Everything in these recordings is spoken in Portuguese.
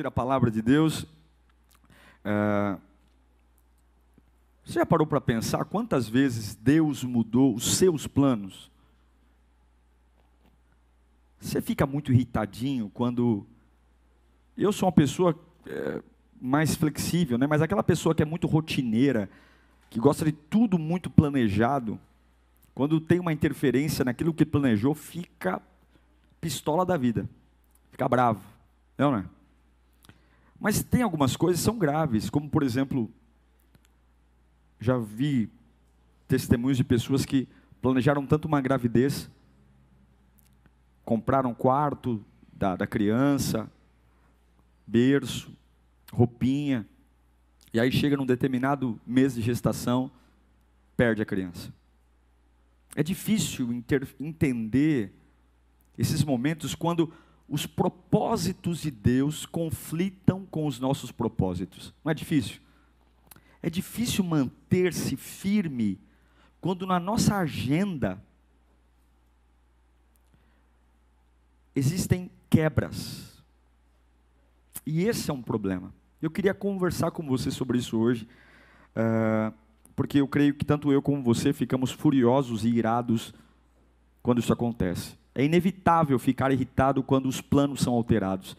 ouvir a palavra de Deus. Você já parou para pensar quantas vezes Deus mudou os seus planos? Você fica muito irritadinho quando... Eu sou uma pessoa mais flexível, né? Mas aquela pessoa que é muito rotineira, que gosta de tudo muito planejado, quando tem uma interferência naquilo que planejou, fica pistola da vida, fica bravo, não é? Mas tem algumas coisas que são graves, como por exemplo, já vi testemunhos de pessoas que planejaram tanto uma gravidez, compraram quarto da criança, berço, roupinha, e aí chega num determinado mês de gestação, perde a criança. É difícil entender esses momentos quando os propósitos de Deus conflitam com os nossos propósitos. Não é difícil? É difícil manter-se firme quando na nossa agenda existem quebras. E esse é um problema. Eu queria conversar com você sobre isso hoje, porque eu creio que tanto eu como você ficamos furiosos e irados quando isso acontece. É inevitável ficar irritado quando os planos são alterados,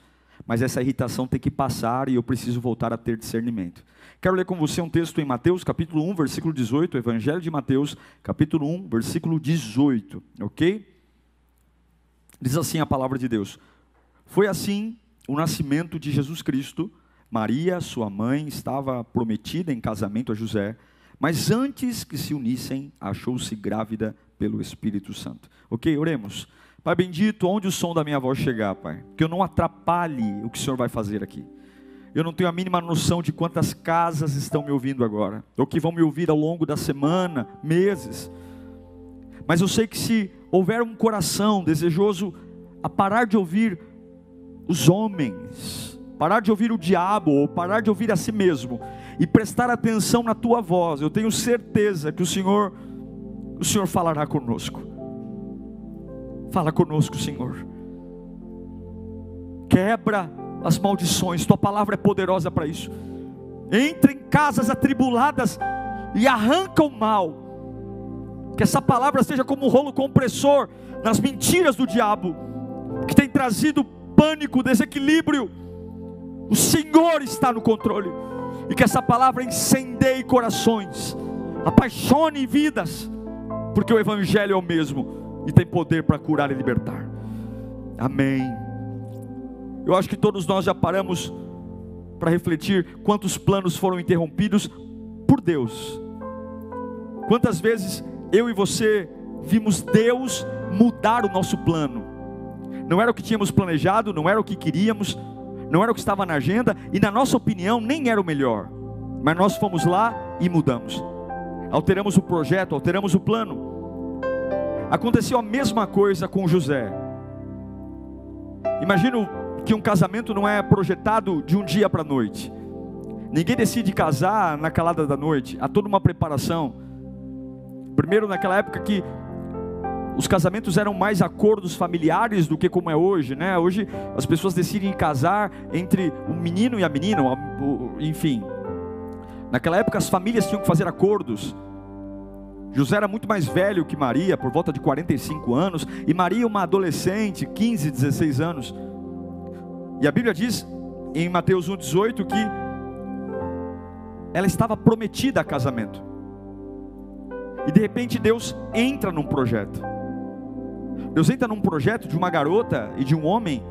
mas essa irritação tem que passar e eu preciso voltar a ter discernimento. Quero ler com você um texto em Mateus, capítulo 1, versículo 18, Evangelho de Mateus, capítulo 1, versículo 18, ok? Diz assim a palavra de Deus: foi assim o nascimento de Jesus Cristo. Maria, sua mãe, estava prometida em casamento a José, mas antes que se unissem, achou-se grávida pelo Espírito Santo. Ok, oremos. Pai bendito, onde o som da minha voz chegar, Pai, que eu não atrapalhe o que o Senhor vai fazer aqui. Eu não tenho a mínima noção de quantas casas estão me ouvindo agora, ou que vão me ouvir ao longo da semana, meses. Mas eu sei que se houver um coração desejoso a parar de ouvir os homens, parar de ouvir o diabo, ou parar de ouvir a si mesmo, e prestar atenção na tua voz, eu tenho certeza que o Senhor falará conosco. Fala conosco, Senhor. Quebra as maldições, tua palavra é poderosa para isso. Entra em casas atribuladas e arranca o mal. Que essa palavra seja como um rolo compressor nas mentiras do diabo, que tem trazido pânico, desequilíbrio. O Senhor está no controle. E que essa palavra incendeie corações, apaixone vidas, porque o Evangelho é o mesmo e tem poder para curar e libertar. Amém. Eu acho que todos nós já paramos para refletir quantos planos foram interrompidos por Deus. Quantas vezes eu e você vimos Deus mudar o nosso plano. Não era o que tínhamos planejado, não era o que queríamos, não era o que estava na agenda, e na nossa opinião nem era o melhor, mas nós fomos lá e mudamos, alteramos o projeto, alteramos o plano. Aconteceu a mesma coisa com José. Imagino que um casamento não é projetado de um dia para a noite. Ninguém decide casar na calada da noite, há toda uma preparação. Primeiro, naquela época que os casamentos eram mais acordos familiares do que como é hoje, né? Hoje as pessoas decidem casar entre o menino e a menina, enfim. Naquela época as famílias tinham que fazer acordos. José era muito mais velho que Maria, por volta de 45 anos, e Maria uma adolescente, 15, 16 anos. E a Bíblia diz em Mateus 1,18 que ela estava prometida a casamento. E de repente Deus entra num projeto. Deus entra num projeto de uma garota e de um homem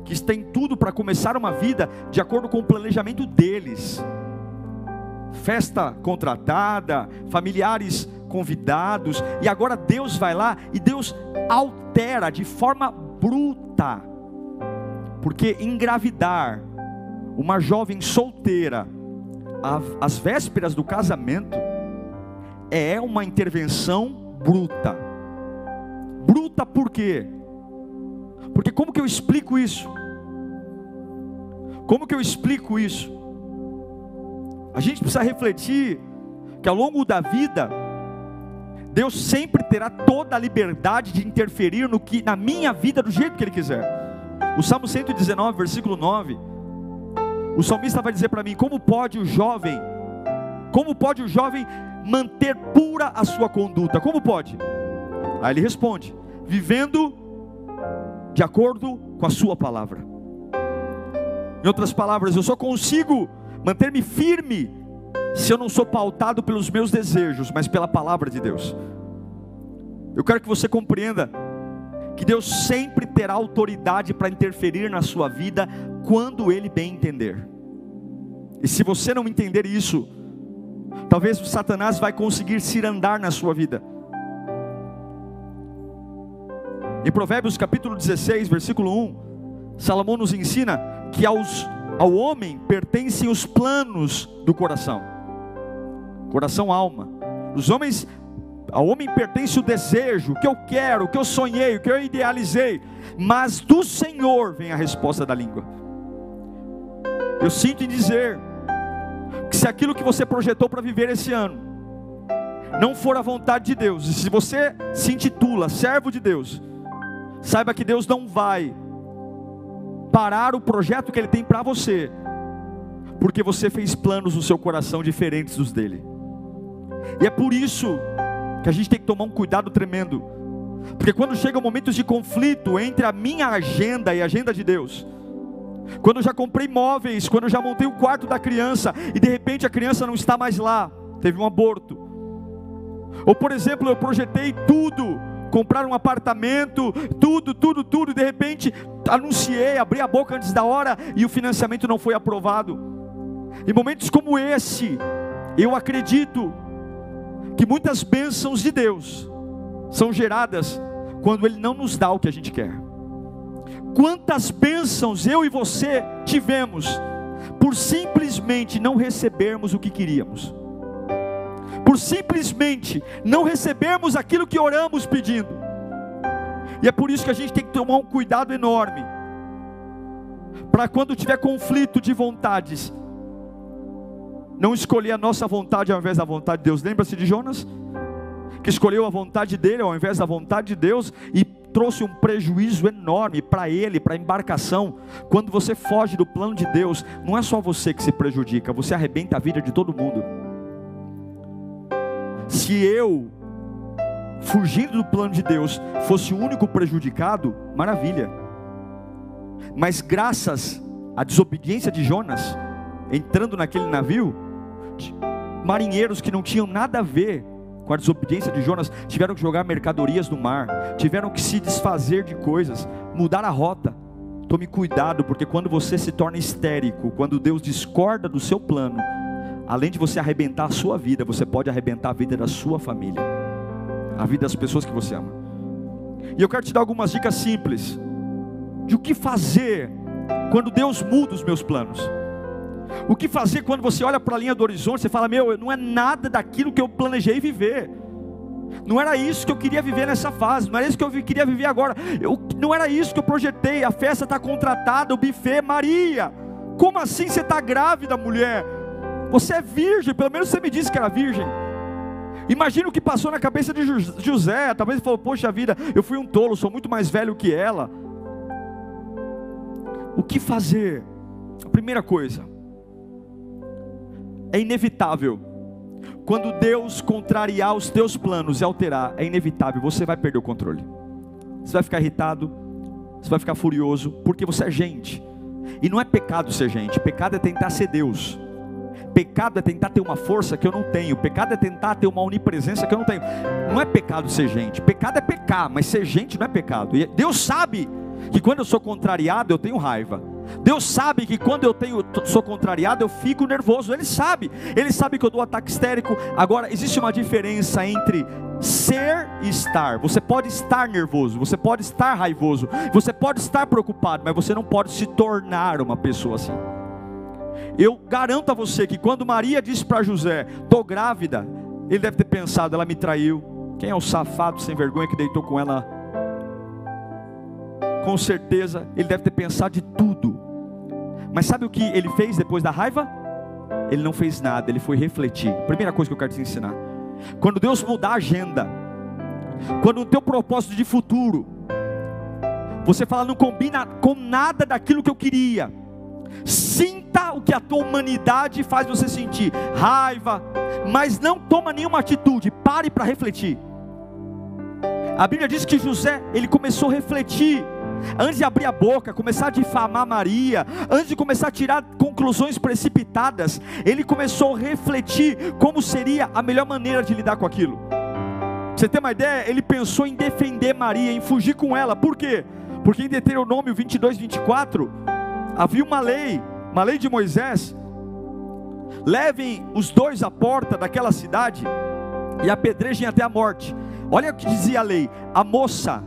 que têm tudo para começar uma vida de acordo com o planejamento deles. Festa contratada, familiares convidados, e agora Deus vai lá e Deus altera de forma bruta, porque engravidar uma jovem solteira às vésperas do casamento é uma intervenção bruta. Bruta por quê? Porque como que eu explico isso? Como que eu explico isso? A gente precisa refletir que ao longo da vida Deus sempre terá toda a liberdade de interferir na minha vida do jeito que Ele quiser. O Salmo 119, versículo 9, O salmista vai dizer para mim: como pode o jovem manter pura a sua conduta? Como pode? Aí ele responde: vivendo de acordo com a sua palavra. Em outras palavras, eu só consigo manter-me firme se eu não sou pautado pelos meus desejos, mas pela palavra de Deus. Eu quero que você compreenda que Deus sempre terá autoridade para interferir na sua vida quando Ele bem entender. E se você não entender isso, talvez o Satanás vai conseguir cirandar na sua vida. Em Provérbios capítulo 16, versículo 1, Salomão nos ensina que ao homem pertencem os planos do coração. Coração, alma. Ao homem pertence o desejo, o que eu quero, o que eu sonhei, o que eu idealizei. Mas do Senhor vem a resposta da língua. Eu sinto em dizer que se aquilo que você projetou para viver esse ano não for a vontade de Deus, e se você se intitula servo de Deus, saiba que Deus não vai parar o projeto que Ele tem para você, porque você fez planos no seu coração diferentes dos dele. E é por isso que a gente tem que tomar um cuidado tremendo, porque quando chegam momentos de conflito entre a minha agenda e a agenda de Deus, quando eu já comprei móveis, quando eu já montei o quarto da criança, e de repente a criança não está mais lá, teve um aborto. Ou por exemplo, eu projetei tudo, comprar um apartamento, tudo, e de repente anunciei, abri a boca antes da hora, e o financiamento não foi aprovado. Em momentos como esse, eu acredito que muitas bênçãos de Deus são geradas quando Ele não nos dá o que a gente quer. Quantas bênçãos eu e você tivemos por simplesmente não recebermos o que queríamos, por simplesmente não recebermos aquilo que oramos pedindo. E é por isso que a gente tem que tomar um cuidado enorme, para quando tiver conflito de vontades, não escolher a nossa vontade ao invés da vontade de Deus. Lembra-se de Jonas, que escolheu a vontade dele ao invés da vontade de Deus, e trouxe um prejuízo enorme para ele, para a embarcação. Quando você foge do plano de Deus, não é só você que se prejudica, você arrebenta a vida de todo mundo. Se eu, fugindo do plano de Deus, fosse o único prejudicado, maravilha. Mas graças à desobediência de Jonas, entrando naquele navio, marinheiros que não tinham nada a ver com a desobediência de Jonas, tiveram que jogar mercadorias no mar, tiveram que se desfazer de coisas, mudar a rota. Tome cuidado, porque quando você se torna histérico, quando Deus discorda do seu plano, além de você arrebentar a sua vida, você pode arrebentar a vida da sua família, a vida das pessoas que você ama. E eu quero te dar algumas dicas simples de o que fazer quando Deus muda os meus planos. O que fazer quando você olha para a linha do horizonte, você fala: meu, não é nada daquilo que eu planejei viver, não era isso que eu queria viver nessa fase, não era isso que eu queria viver agora, não era isso que eu projetei. A festa está contratada, o buffet, Maria, como assim você está grávida, mulher? Você é virgem, pelo menos você me disse que era virgem. Imagina o que passou na cabeça de José. Talvez ele falou: poxa vida, eu fui um tolo, sou muito mais velho que ela. O que fazer? A primeira coisa, é inevitável, quando Deus contrariar os teus planos e alterar, é inevitável, você vai perder o controle. Você vai ficar irritado, você vai ficar furioso, porque você é gente. E não é pecado ser gente, pecado é tentar ser Deus. Pecado é tentar ter uma força que eu não tenho. Pecado é tentar ter uma onipresença que eu não tenho. Não é pecado ser gente, pecado é pecar, mas ser gente não é pecado. E Deus sabe que quando eu sou contrariado eu tenho raiva. Deus sabe que quando eu sou contrariado eu fico nervoso. Ele sabe que eu dou ataque histérico. Agora existe uma diferença entre ser e estar. Você pode estar nervoso, você pode estar raivoso, você pode estar preocupado, mas você não pode se tornar uma pessoa assim. Eu garanto a você que quando Maria disse para José: estou grávida, ele deve ter pensado: ela me traiu. Quem é o safado sem vergonha que deitou com ela? Com certeza ele deve ter pensado de tudo. Mas sabe o que ele fez depois da raiva? Ele não fez nada, ele foi refletir. Primeira coisa que eu quero te ensinar: quando Deus mudar a agenda, quando o teu propósito de futuro, você fala: não combina com nada daquilo que eu queria, Sinta o que a tua humanidade faz você sentir, raiva, mas não toma nenhuma atitude. Pare para refletir. A Bíblia diz que José, ele começou a refletir, antes de abrir a boca, começar a difamar Maria, antes de começar a tirar conclusões precipitadas, ele começou a refletir como seria a melhor maneira de lidar com aquilo. Pra você ter uma ideia, ele pensou em defender Maria, em fugir com ela. Por quê? Porque em Deuteronômio 22, 24, havia uma lei de Moisés: levem os dois à porta daquela cidade e apedrejem até a morte. Olha o que dizia a lei: a moça,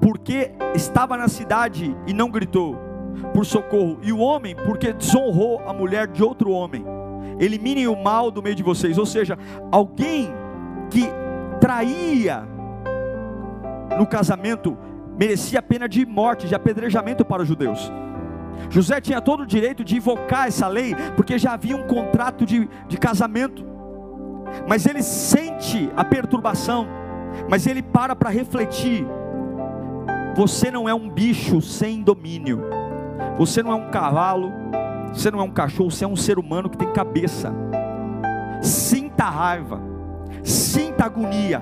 porque estava na cidade e não gritou por socorro, e o homem, porque desonrou a mulher de outro homem. Eliminem o mal do meio de vocês. Ou seja, alguém que traía no casamento merecia a pena de morte, de apedrejamento para os judeus. José tinha todo o direito de invocar essa lei, porque já havia um contrato de casamento. Mas ele sente a perturbação, mas ele para refletir. Você não é um bicho sem domínio, você não é um cavalo, você não é um cachorro, você é um ser humano que tem cabeça. Sinta a raiva, sinta a agonia,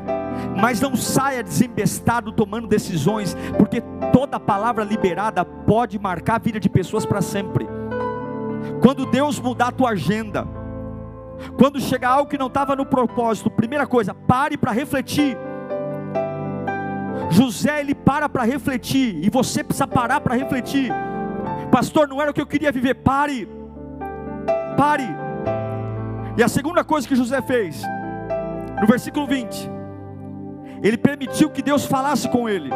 mas não saia desembestado tomando decisões, porque toda palavra liberada pode marcar a vida de pessoas para sempre. Quando Deus mudar a tua agenda, quando chegar algo que não estava no propósito, primeira coisa, pare para refletir. José, ele para refletir, e você precisa parar para refletir. Pastor, não era o que eu queria viver. Pare. E a segunda coisa que José fez, no versículo 20, ele permitiu que Deus falasse com ele.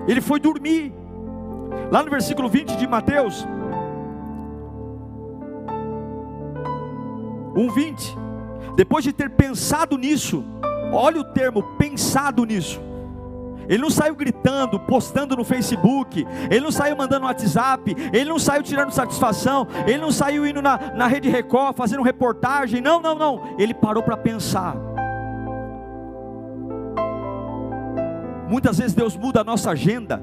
Ele foi dormir. Lá no versículo 20 de Mateus 1:20, depois de ter pensado nisso, olha o termo, pensado nisso. Ele não saiu gritando, postando no Facebook, ele não saiu mandando no WhatsApp, ele não saiu tirando satisfação, ele não saiu indo na Rede Record, fazendo reportagem, não, ele parou para pensar. Muitas vezes Deus muda a nossa agenda,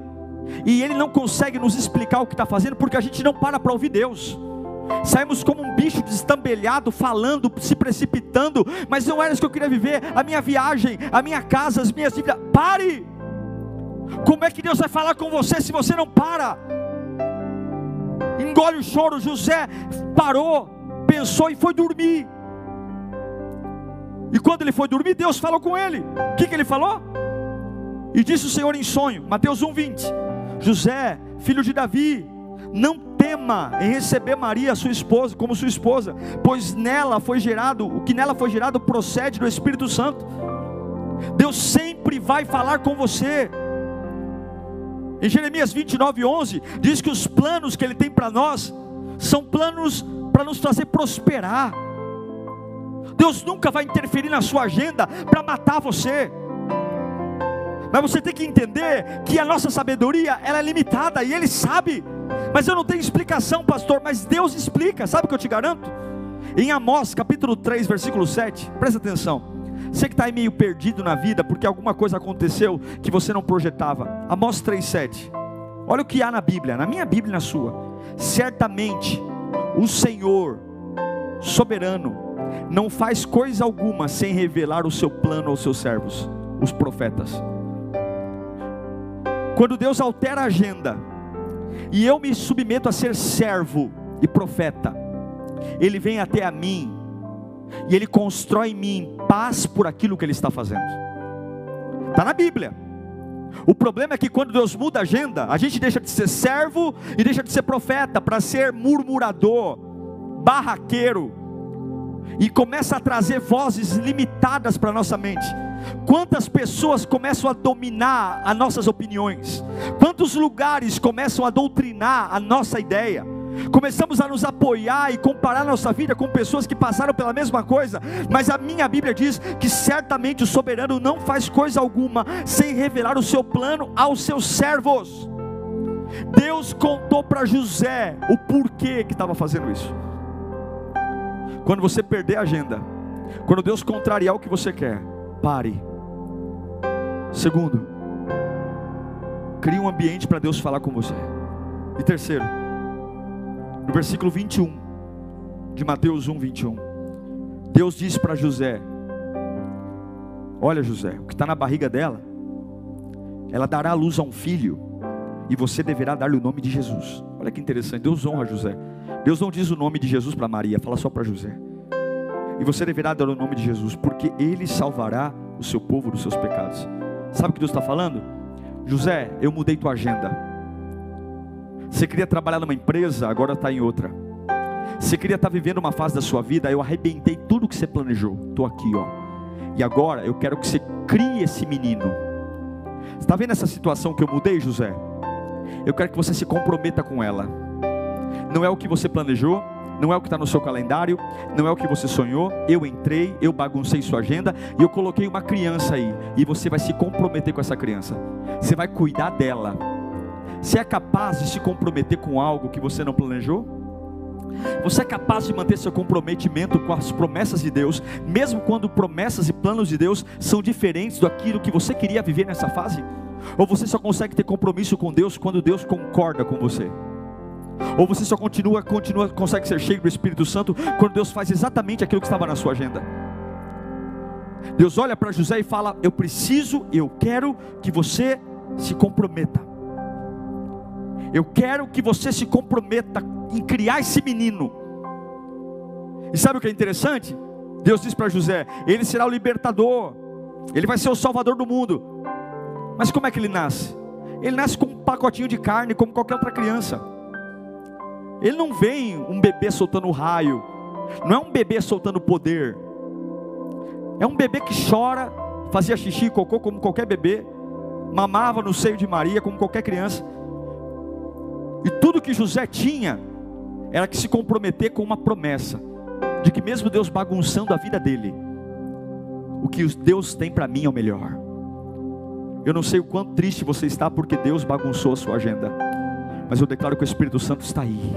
e Ele não consegue nos explicar o que está fazendo, porque a gente não para ouvir Deus. Saímos como um bicho destambelhado, falando, se precipitando, mas não era isso que eu queria viver. A minha viagem, a minha casa, as minhas dívidas. Pare! Como é que Deus vai falar com você se você não para? Engole o choro. José parou, pensou e foi dormir. E quando ele foi dormir, Deus falou com ele. O que ele falou? E disse o Senhor em sonho, Mateus 1:20: José, filho de Davi, não tema em receber Maria, sua esposa, como sua esposa, pois nela foi gerado, o que nela foi gerado procede do Espírito Santo. Deus sempre vai falar com você. Em Jeremias 29:11 diz que os planos que Ele tem para nós são planos para nos fazer prosperar. Deus nunca vai interferir na sua agenda para matar você. Mas você tem que entender que a nossa sabedoria, ela é limitada, e Ele sabe. Mas eu não tenho explicação, pastor, mas Deus explica. Sabe o que eu te garanto? Em Amós capítulo 3 versículo 7, presta atenção. Você que está aí meio perdido na vida, porque alguma coisa aconteceu que você não projetava. Amós 3:7. Olha o que há na Bíblia, na minha Bíblia e na sua. Certamente o Senhor soberano não faz coisa alguma sem revelar o seu plano aos seus servos, os profetas. Quando Deus altera a agenda, e eu me submeto a ser servo e profeta, Ele vem até a mim, e Ele constrói em mim paz por aquilo que Ele está fazendo. Está na Bíblia. O problema é que quando Deus muda a agenda, a gente deixa de ser servo e deixa de ser profeta para ser murmurador, barraqueiro, e começa a trazer vozes limitadas para a nossa mente. Quantas pessoas começam a dominar as nossas opiniões? Quantos lugares começam a doutrinar a nossa ideia? Começamos a nos apoiar e comparar nossa vida com pessoas que passaram pela mesma coisa. Mas a minha Bíblia diz que certamente o soberano não faz coisa alguma sem revelar o seu plano aos seus servos. Deus contou para José o porquê que estava fazendo isso. Quando você perder a agenda, quando Deus contrariar o que você quer, pare. Segundo, crie um ambiente para Deus falar com você. E terceiro, no versículo 21 de Mateus 1, 21, Deus disse para José: olha, José, o que está na barriga dela, ela dará à luz a um filho, e você deverá dar-lhe o nome de Jesus. Olha que interessante, Deus honra José. Deus não diz o nome de Jesus para Maria, fala só para José. E você deverá dar o nome de Jesus, porque Ele salvará o seu povo dos seus pecados. Sabe o que Deus está falando? José, eu mudei tua agenda. Você queria trabalhar numa empresa, agora está em outra. Você queria estar vivendo uma fase da sua vida, eu arrebentei tudo que você planejou. Estou aqui, ó. E agora eu quero que você crie esse menino. Você está vendo essa situação que eu mudei, José? Eu quero que você se comprometa com ela. Não é o que você planejou, não é o que está no seu calendário, não é o que você sonhou. Eu entrei, eu baguncei sua agenda e eu coloquei uma criança aí. E você vai se comprometer com essa criança. Você vai cuidar dela. Você é capaz de se comprometer com algo que você não planejou? Você é capaz de manter seu comprometimento com as promessas de Deus, mesmo quando promessas e planos de Deus são diferentes daquilo que você queria viver nessa fase? Ou você só consegue ter compromisso com Deus quando Deus concorda com você? Ou você só consegue ser cheio do Espírito Santo quando Deus faz exatamente aquilo que estava na sua agenda? Deus olha para José e fala: eu quero que você se comprometa. Eu quero que você se comprometa em criar esse menino. E sabe o que é interessante? Deus diz para José: ele será o libertador, ele vai ser o salvador do mundo. Mas como é que ele nasce? Ele nasce com um pacotinho de carne, como qualquer outra criança. Ele não vem um bebê soltando raio, não é um bebê soltando poder. É um bebê que chora, fazia xixi e cocô como qualquer bebê, mamava no seio de Maria como qualquer criança. E tudo que José tinha era que se comprometer com uma promessa de que mesmo Deus bagunçando a vida dele, o que Deus tem para mim é o melhor. Eu não sei o quanto triste você está porque Deus bagunçou a sua agenda, mas eu declaro que o Espírito Santo está aí.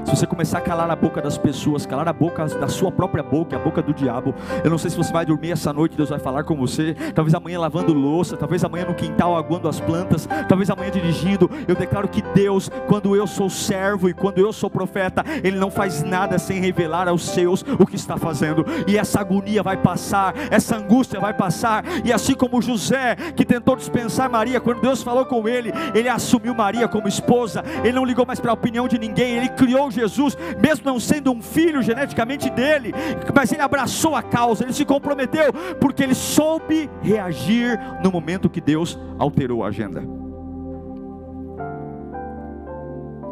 Se você começar a calar a boca das pessoas, calar a boca da sua própria boca, a boca do diabo, eu não sei se você vai dormir essa noite, Deus vai falar com você, talvez amanhã lavando louça, talvez amanhã no quintal aguando as plantas, talvez amanhã dirigindo. Eu declaro que Deus, quando eu sou servo e quando eu sou profeta, Ele não faz nada sem revelar aos seus o que está fazendo. E essa agonia vai passar, essa angústia vai passar. E assim como José, que tentou dispensar Maria, quando Deus falou com ele, ele assumiu Maria como esposa. Ele não ligou mais para a opinião de ninguém. Ele criou Jesus, mesmo não sendo um filho geneticamente dele, mas ele abraçou a causa, ele se comprometeu, porque ele soube reagir no momento que Deus alterou a agenda.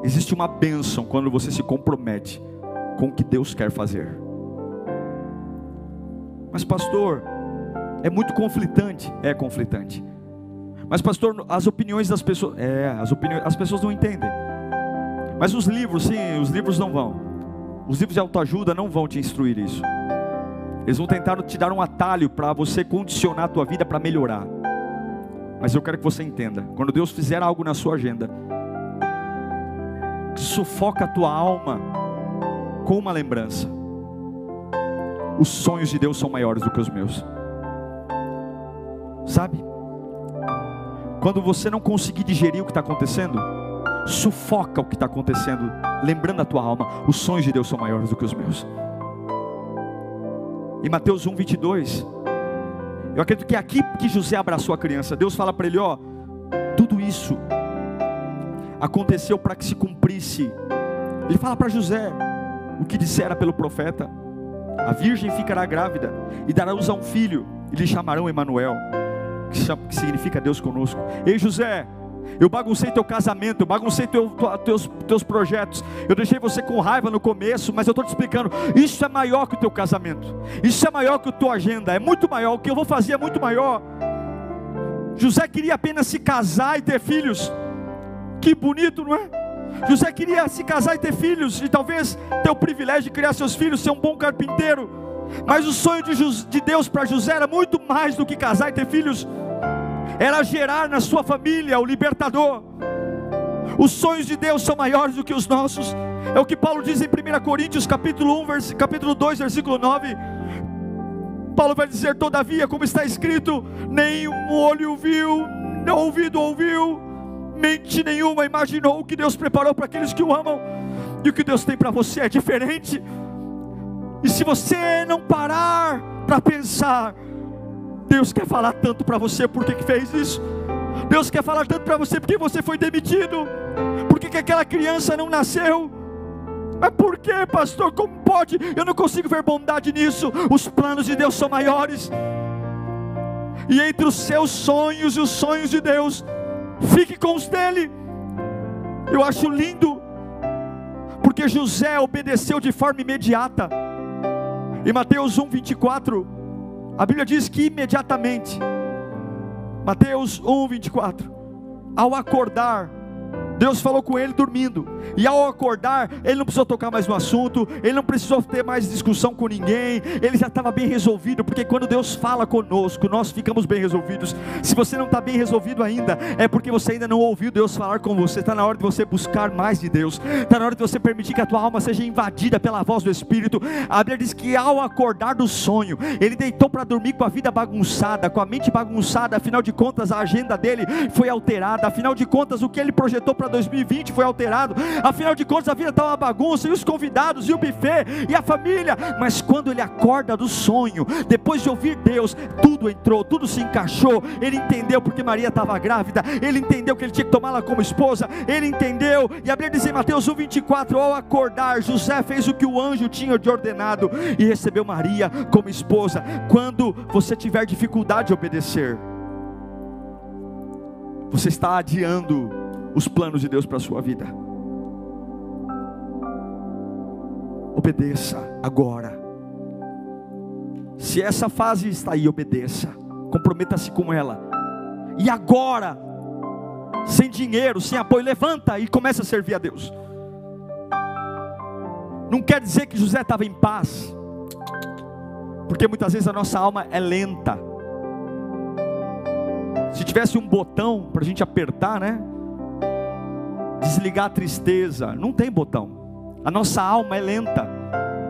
Existe uma bênção quando você se compromete com o que Deus quer fazer. Mas pastor, é muito conflitante. É conflitante. Mas pastor, as opiniões das pessoas, as pessoas não entendem. Mas os livros, sim, os livros não vão. Os livros de autoajuda não vão te instruir isso. Eles vão tentar te dar um atalho para você condicionar a tua vida para melhorar. Mas eu quero que você entenda, quando Deus fizer algo na sua agenda que sufoca a tua alma com uma lembrança, os sonhos de Deus são maiores do que os meus. Sabe? Quando você não conseguir digerir o que está acontecendo, sufoca o que está acontecendo, lembrando a tua alma: os sonhos de Deus são maiores do que os meus. Em Mateus 1, 22, eu acredito que é aqui que José abraçou a criança. Deus fala para ele: ó, tudo isso aconteceu para que se cumprisse. Ele fala para José o que dissera pelo profeta: a virgem ficará grávida e dará luz a um filho, e lhe chamarão Emanuel, que significa Deus conosco. Ei José, eu baguncei teu casamento, eu baguncei teus projetos, eu deixei você com raiva no começo, mas eu estou te explicando, isso é maior que o teu casamento, isso é maior que a tua agenda, é muito maior, o que eu vou fazer é muito maior. José queria apenas se casar e ter filhos, que bonito, não é? José queria se casar e ter filhos, e talvez ter o privilégio de criar seus filhos, ser um bom carpinteiro, mas o sonho de Deus para José era muito mais do que casar e ter filhos. Era gerar na sua família o libertador. Os sonhos de Deus são maiores do que os nossos. É o que Paulo diz em 1 Coríntios capítulo 2, versículo 9. Paulo vai dizer: todavia, como está escrito, nem um olho viu, nem ouvido ouviu, mente nenhuma imaginou o que Deus preparou para aqueles que o amam. E o que Deus tem para você é diferente. E se você não parar para pensar, Deus quer falar tanto para você por que fez isso. Deus quer falar tanto para você porque você foi demitido. Por que aquela criança não nasceu? Mas por que, pastor? Como pode? Eu não consigo ver bondade nisso. Os planos de Deus são maiores. E entre os seus sonhos e os sonhos de Deus, fique com os dele. Eu acho lindo, porque José obedeceu de forma imediata. Em Mateus 1:24, a Bíblia diz que imediatamente, Mateus 1:24, ao acordar, Deus falou com ele dormindo, e ao acordar, ele não precisou tocar mais no assunto, ele não precisou ter mais discussão com ninguém, ele já estava bem resolvido, porque quando Deus fala conosco, nós ficamos bem resolvidos. Se você não está bem resolvido ainda, é porque você ainda não ouviu Deus falar com você. Está na hora de você buscar mais de Deus, está na hora de você permitir que a tua alma seja invadida pela voz do Espírito. A Bíblia diz que ao acordar do sonho, ele deitou para dormir com a vida bagunçada, com a mente bagunçada. Afinal de contas, a agenda dele foi alterada, afinal de contas, o que ele projetou para 2020 foi alterado, afinal de contas a vida estava uma bagunça, e os convidados, e o buffet, e a família. Mas quando ele acorda do sonho, depois de ouvir Deus, tudo entrou, tudo se encaixou. Ele entendeu porque Maria estava grávida, ele entendeu que ele tinha que tomá-la como esposa, ele entendeu. E a Bíblia diz em Mateus 1:24, ao acordar, José fez o que o anjo tinha de ordenado, e recebeu Maria como esposa. Quando você tiver dificuldade de obedecer, você está adiando os planos de Deus para a sua vida. Obedeça agora. Se essa fase está aí, obedeça, comprometa-se com ela. E agora, sem dinheiro, sem apoio, levanta e começa a servir a Deus. Não quer dizer que José estava em paz, porque muitas vezes a nossa alma é lenta. Se tivesse um botão para a gente apertar, né? Desligar a tristeza, não tem botão. A nossa alma é lenta,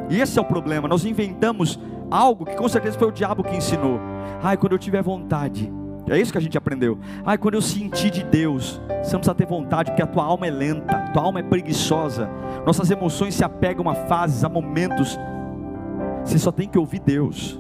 e esse é o problema. Nós inventamos algo que com certeza foi o diabo que ensinou. Quando eu tiver vontade, é isso que a gente aprendeu. Quando eu sentir de Deus, você não precisa ter vontade, porque a tua alma é lenta, tua alma é preguiçosa. Nossas emoções se apegam a fases, a momentos. Você só tem que ouvir Deus.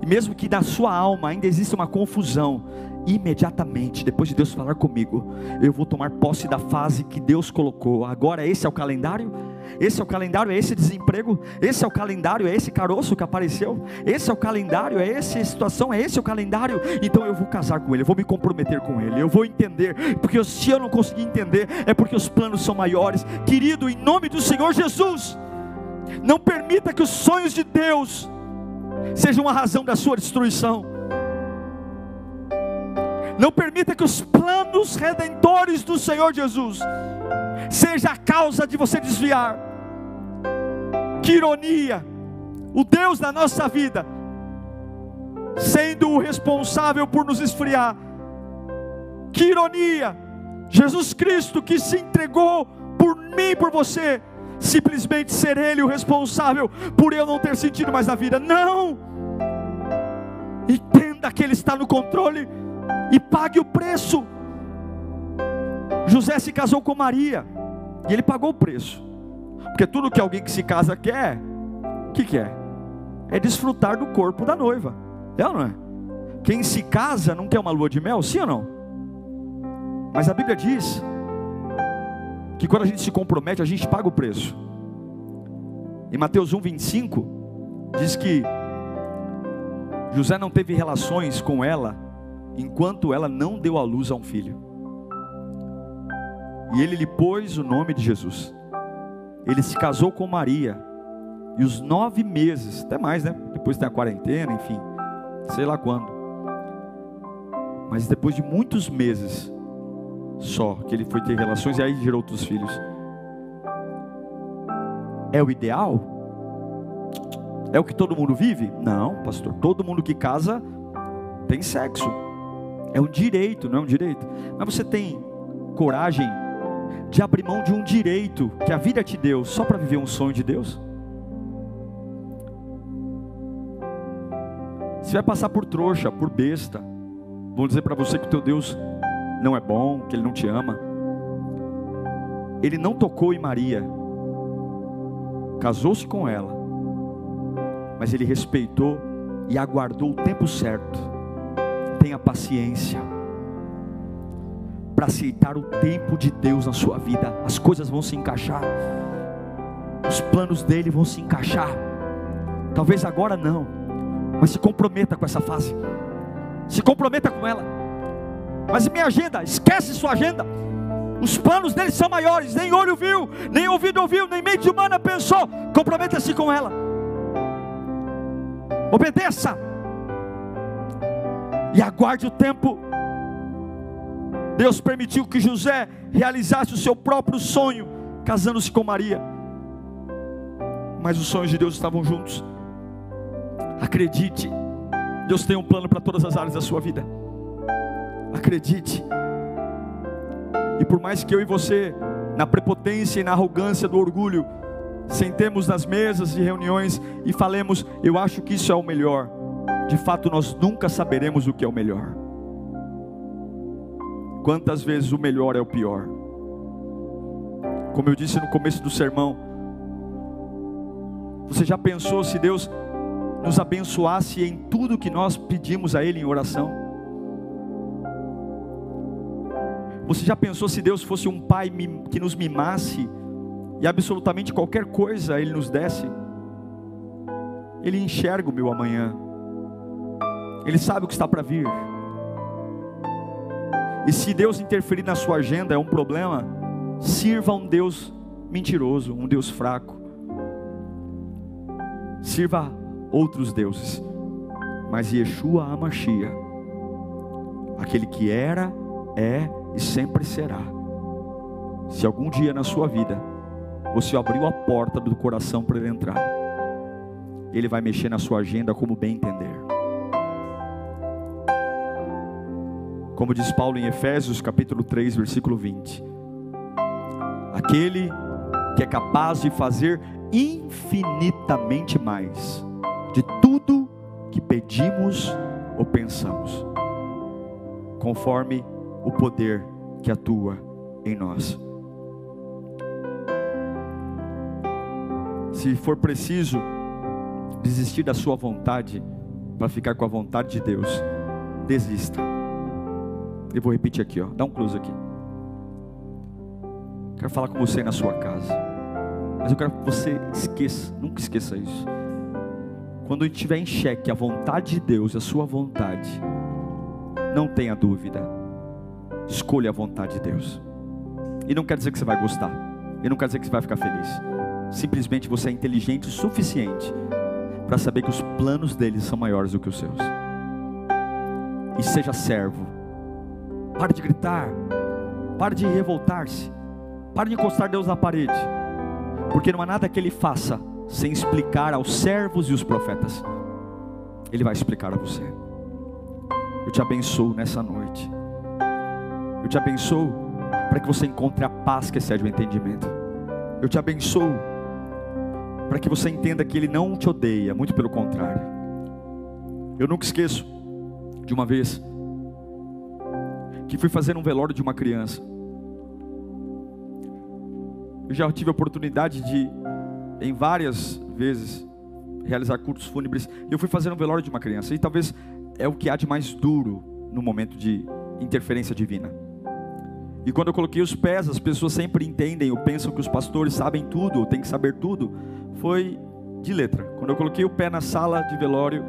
E mesmo que na sua alma ainda exista uma confusão, imediatamente, depois de Deus falar comigo, eu vou tomar posse da fase que Deus colocou. Agora esse é o calendário? Esse é o calendário, é esse desemprego? Esse é o calendário, é esse caroço que apareceu? Esse é o calendário, é essa situação, é esse o calendário? Então eu vou casar com ele, eu vou me comprometer com ele, eu vou entender, porque se eu não conseguir entender, é porque os planos são maiores. Querido, em nome do Senhor Jesus, não permita que os sonhos de Deus sejam a razão da sua destruição. Não permita que os planos redentores do Senhor Jesus seja a causa de você desviar. Que ironia, o Deus da nossa vida sendo o responsável por nos esfriar. Que ironia, Jesus Cristo que se entregou por mim e por você, simplesmente ser Ele o responsável por eu não ter sentido mais na vida. Não, entenda que Ele está no controle e pague o preço. José se casou com Maria e ele pagou o preço, porque tudo que alguém que se casa quer, o que é? É desfrutar do corpo da noiva, é ou não é? Quem se casa não quer uma lua de mel, sim ou não? Mas a Bíblia diz que quando a gente se compromete, a gente paga o preço. Em Mateus 1:25 diz que José não teve relações com ela enquanto ela não deu à luz a um filho, e ele lhe pôs o nome de Jesus. Ele se casou com Maria, e os 9 meses, até mais, né? Depois tem a quarentena, enfim, sei lá quando, mas depois de muitos meses só que ele foi ter relações, e aí gerou outros filhos. É o ideal? É o que todo mundo vive? Não, pastor, todo mundo que casa tem sexo, é um direito, não é um direito? Mas você tem coragem de abrir mão de um direito que a vida te deu só para viver um sonho de Deus? Você vai passar por trouxa, por besta, vão dizer para você que o teu Deus não é bom, que Ele não te ama. Ele não tocou em Maria casou-se com ela, mas ele respeitou e aguardou o tempo certo. Tenha paciência para aceitar o tempo de Deus na sua vida. As coisas vão se encaixar, os planos dele vão se encaixar. Talvez agora não, mas se comprometa com essa fase, se comprometa com ela. Mas minha agenda, esquece sua agenda. Os planos dele são maiores, nem olho viu, nem ouvido ouviu, nem mente humana pensou. Comprometa-se com ela, obedeça e aguarde o tempo. Deus permitiu que José realizasse o seu próprio sonho, casando-se com Maria, mas os sonhos de Deus estavam juntos. Acredite, Deus tem um plano para todas as áreas da sua vida. Acredite. E por mais que eu e você, na prepotência e na arrogância do orgulho, sentemos nas mesas de reuniões e falemos, eu acho que isso é o melhor, de fato nós nunca saberemos o que é o melhor. Quantas vezes o melhor é o pior? Como eu disse no começo do sermão, você já pensou se Deus nos abençoasse em tudo que nós pedimos a Ele em oração? Você já pensou se Deus fosse um pai que nos mimasse e absolutamente qualquer coisa Ele nos desse? Ele enxerga o meu amanhã, Ele sabe o que está para vir. E se Deus interferir na sua agenda é um problema, sirva um Deus mentiroso, um Deus fraco. Sirva outros deuses, mas Yeshua HaMashiach, aquele que era, é e sempre será. Se algum dia na sua vida você abriu a porta do coração para Ele entrar, Ele vai mexer na sua agenda como bem entender. Como diz Paulo em Efésios capítulo 3 versículo 20, aquele que é capaz de fazer infinitamente mais de tudo que pedimos ou pensamos, conforme o poder que atua em nós. Se for preciso desistir da sua vontade para ficar com a vontade de Deus, desista. Eu vou repetir aqui, ó. Dá um close aqui. Quero falar com você na sua casa, mas eu quero que você esqueça, nunca esqueça isso. Quando estiver em xeque a vontade de Deus e a sua vontade, não tenha dúvida, escolha a vontade de Deus. E não quer dizer que você vai gostar, e não quer dizer que você vai ficar feliz. Simplesmente você é inteligente o suficiente para saber que os planos deles são maiores do que os seus. E seja servo. Pare de gritar, pare de revoltar-se, pare de encostar Deus na parede, porque não há nada que Ele faça sem explicar aos servos e os profetas. Ele vai explicar a você. Eu te abençoo nessa noite. Eu te abençoo para que você encontre a paz que excede o entendimento. Eu te abençoo para que você entenda que Ele não te odeia, muito pelo contrário. Eu nunca esqueço de uma vez que fui fazer um velório de uma criança. Eu já tive a oportunidade de, em várias vezes, realizar cultos fúnebres. E eu fui fazer um velório de uma criança. E talvez é o que há de mais duro no momento de interferência divina. E quando eu coloquei os pés, as pessoas sempre entendem ou pensam que os pastores sabem tudo, ou têm que saber tudo. Foi de letra. Quando eu coloquei o pé na sala de velório,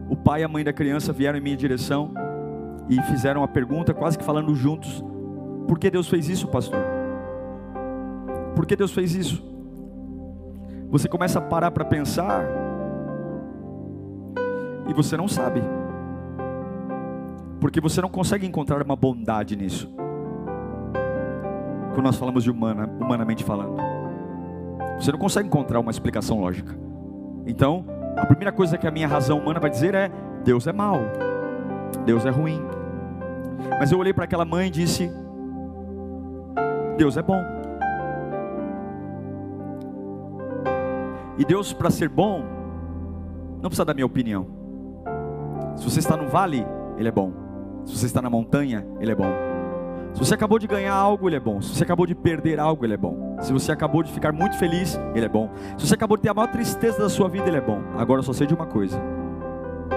o pai e a mãe da criança vieram em minha direção e fizeram uma pergunta, quase que falando juntos: por que Deus fez isso, pastor? Por que Deus fez isso? Você começa a parar para pensar e você não sabe, porque você não consegue encontrar uma bondade nisso. Quando nós falamos de humanamente falando, você não consegue encontrar uma explicação lógica. Então, a primeira coisa que a minha razão humana vai dizer é: Deus é mau, Deus é ruim. Mas eu olhei para aquela mãe e disse: Deus é bom. E Deus, para ser bom, não precisa da minha opinião. Se você está no vale, Ele é bom. Se você está na montanha, Ele é bom. Se você acabou de ganhar algo, Ele é bom. Se você acabou de perder algo, Ele é bom. Se você acabou de ficar muito feliz, Ele é bom. Se você acabou de ter a maior tristeza da sua vida, Ele é bom. Agora eu só sei de uma coisa: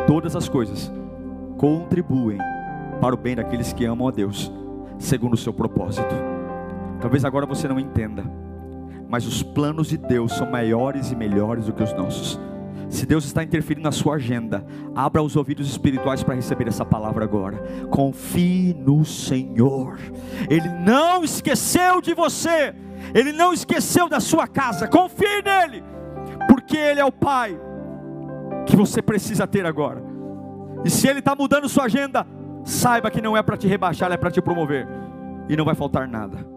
todas as coisas contribuem para o bem daqueles que amam a Deus, segundo o seu propósito. Talvez agora você não entenda, mas os planos de Deus são maiores e melhores do que os nossos. Se Deus está interferindo na sua agenda, abra os ouvidos espirituais para receber essa palavra agora. Confie no Senhor. Ele não esqueceu de você. Ele não esqueceu da sua casa. Confie nele, porque Ele é o Pai que você precisa ter agora. E se Ele está mudando sua agenda, saiba que não é para te rebaixar, é para te promover. E não vai faltar nada.